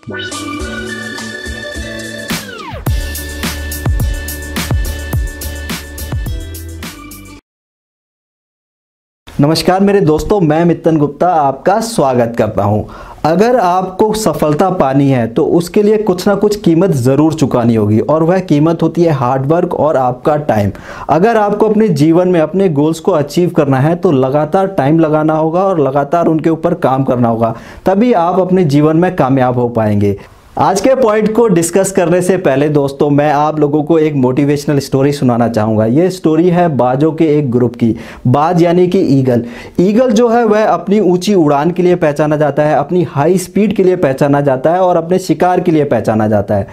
नमस्कार मेरे दोस्तों, मैं मित्तन गुप्ता आपका स्वागत करता हूं। अगर आपको सफलता पानी है तो उसके लिए कुछ ना कुछ कीमत ज़रूर चुकानी होगी, और वह कीमत होती है हार्डवर्क और आपका टाइम। अगर आपको अपने जीवन में अपने गोल्स को अचीव करना है तो लगातार टाइम लगाना होगा और लगातार उनके ऊपर काम करना होगा, तभी आप अपने जीवन में कामयाब हो पाएंगे। आज के पॉइंट को डिस्कस करने से पहले दोस्तों, मैं आप लोगों को एक मोटिवेशनल स्टोरी सुनाना चाहूँगा। ये स्टोरी है बाजों के एक ग्रुप की। बाज यानी कि ईगल। ईगल जो है वह अपनी ऊंची उड़ान के लिए पहचाना जाता है, अपनी हाई स्पीड के लिए पहचाना जाता है और अपने शिकार के लिए पहचाना जाता है।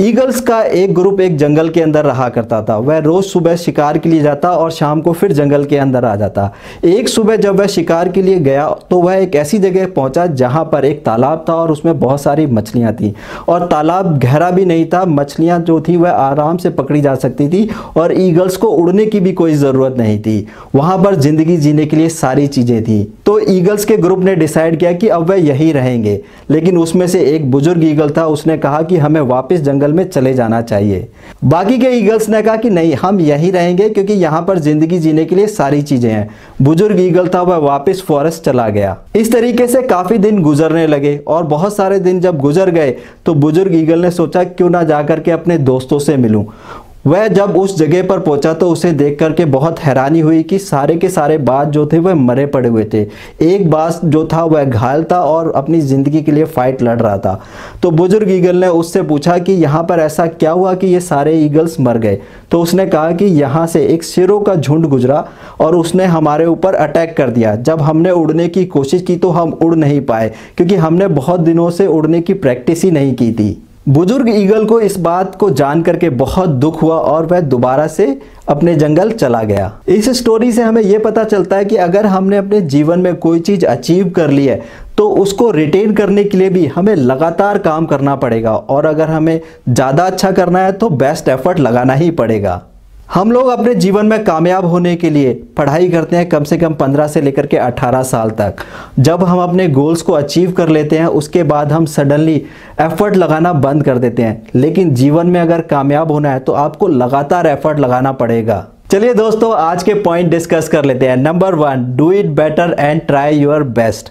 ईगल्स का एक ग्रुप एक जंगल के अंदर रहा करता था। वह रोज़ सुबह शिकार के लिए जाता और शाम को फिर जंगल के अंदर आ जाता। एक सुबह जब वह शिकार के लिए गया तो वह एक ऐसी जगह पहुँचा जहाँ पर एक तालाब था और उसमें बहुत सारी मछलियाँ थीं, और तालाब गहरा भी नहीं था। मछलियां जो थी वह आराम से पकड़ी जा सकती थी और ईगल्स को उड़ने की भी कोई ज़रूरत नहीं थी। वहां पर ज़िंदगी जीने के लिए सारी चीज़ें थी। तो ईगल्स के ग्रुप ने डिसाइड किया कि अब वह यहीं रहेंगे, लेकिन उसमें से एक बुजुर्ग ईगल था। उसने कहा कि हमें वापस जंगल में चले जाना चाहिए। बाकी के ईगल्स ने कहा कि नहीं, हम यहीं रहेंगे क्योंकि यहाँ पर ज़िंदगी जीने के लिए सारी चीज़ें हैं। बुजुर्ग ईगल था वह वापस फॉरेस्ट चला गया। इस तरीके से काफ़ी दिन गुजरने लगे, और बहुत सारे दिन जब गुजर गए तो बुजुर्ग ईगल ने सोचा क्यों ना जाकर के अपने दोस्तों से मिलूं। वह जब उस जगह पर पहुंचा तो उसे देख करके बहुत हैरानी हुई कि सारे के सारे बाज जो थे वह मरे पड़े हुए थे। एक बाज जो था वह घायल था और अपनी ज़िंदगी के लिए फाइट लड़ रहा था। तो बुजुर्ग ईगल ने उससे पूछा कि यहाँ पर ऐसा क्या हुआ कि ये सारे ईगल्स मर गए। तो उसने कहा कि यहाँ से एक शेरों का झुंड गुजरा और उसने हमारे ऊपर अटैक कर दिया। जब हमने उड़ने की कोशिश की तो हम उड़ नहीं पाए, क्योंकि हमने बहुत दिनों से उड़ने की प्रैक्टिस ही नहीं की थी। बुजुर्ग ईगल को इस बात को जान करके बहुत दुख हुआ और वह दोबारा से अपने जंगल चला गया। इस स्टोरी से हमें यह पता चलता है कि अगर हमने अपने जीवन में कोई चीज़ अचीव कर ली है तो उसको रिटेन करने के लिए भी हमें लगातार काम करना पड़ेगा, और अगर हमें ज़्यादा अच्छा करना है तो बेस्ट एफर्ट लगाना ही पड़ेगा। हम लोग अपने जीवन में कामयाब होने के लिए पढ़ाई करते हैं कम से कम 15 से लेकर के 18 साल तक। जब हम अपने गोल्स को अचीव कर लेते हैं उसके बाद हम सडनली एफर्ट लगाना बंद कर देते हैं। लेकिन जीवन में अगर कामयाब होना है तो आपको लगातार एफर्ट लगाना पड़ेगा। चलिए दोस्तों, आज के पॉइंट डिस्कस कर लेते हैं। Number 1, do it better and try your best.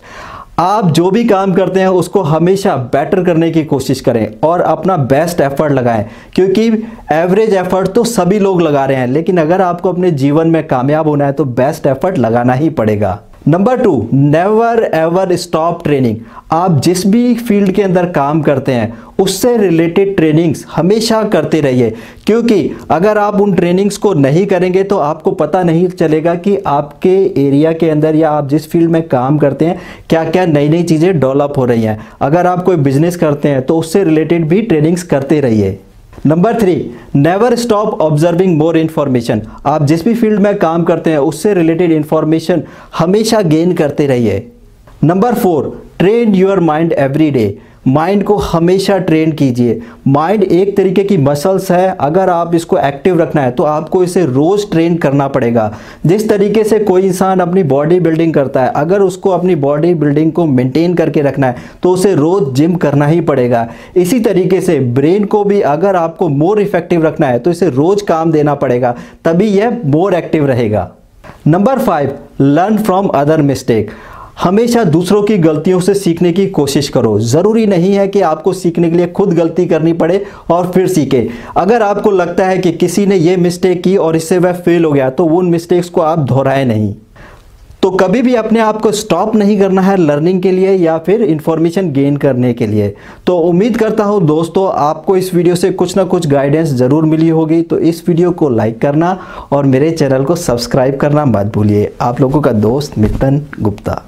आप जो भी काम करते हैं उसको हमेशा बेटर करने की कोशिश करें और अपना बेस्ट एफर्ट लगाएं, क्योंकि एवरेज एफर्ट तो सभी लोग लगा रहे हैं, लेकिन अगर आपको अपने जीवन में कामयाब होना है तो बेस्ट एफर्ट लगाना ही पड़ेगा। Number 2, never ever stop training. आप जिस भी फील्ड के अंदर काम करते हैं उससे रिलेटेड ट्रेनिंग्स हमेशा करते रहिए, क्योंकि अगर आप उन ट्रेनिंग्स को नहीं करेंगे तो आपको पता नहीं चलेगा कि आपके एरिया के अंदर या आप जिस फील्ड में काम करते हैं क्या क्या नई नई चीज़ें डेवलप हो रही हैं। अगर आप कोई बिजनेस करते हैं तो उससे रिलेटेड भी ट्रेनिंग्स करते रहिए। Number 3, never stop observing more information. आप जिस भी फील्ड में काम करते हैं उससे रिलेटेड इन्फॉर्मेशन हमेशा गेन करते रहिए। Number 4, train your mind every day. Mind को हमेशा ट्रेन कीजिए। माइंड एक तरीके की मसल्स है, अगर आप इसको एक्टिव रखना है तो आपको इसे रोज़ ट्रेन करना पड़ेगा। जिस तरीके से कोई इंसान अपनी बॉडी बिल्डिंग करता है, अगर उसको अपनी बॉडी बिल्डिंग को मेंटेन करके रखना है तो उसे रोज़ जिम करना ही पड़ेगा। इसी तरीके से ब्रेन को भी अगर आपको मोर इफेक्टिव रखना है तो इसे रोज़ काम देना पड़ेगा, तभी यह मोर एक्टिव रहेगा। Number 5, learn from other mistake. हमेशा दूसरों की गलतियों से सीखने की कोशिश करो। ज़रूरी नहीं है कि आपको सीखने के लिए खुद गलती करनी पड़े और फिर सीखे। अगर आपको लगता है कि किसी ने ये मिस्टेक की और इससे वह फेल हो गया तो उन मिस्टेक्स को आप दोहराएं नहीं। तो कभी भी अपने आप को स्टॉप नहीं करना है लर्निंग के लिए या फिर इंफॉर्मेशन गेन करने के लिए। तो उम्मीद करता हूँ दोस्तों आपको इस वीडियो से कुछ ना कुछ गाइडेंस ज़रूर मिली होगी। तो इस वीडियो को लाइक करना और मेरे चैनल को सब्सक्राइब करना मत भूलिए। आप लोगों का दोस्त मित्तन गुप्ता।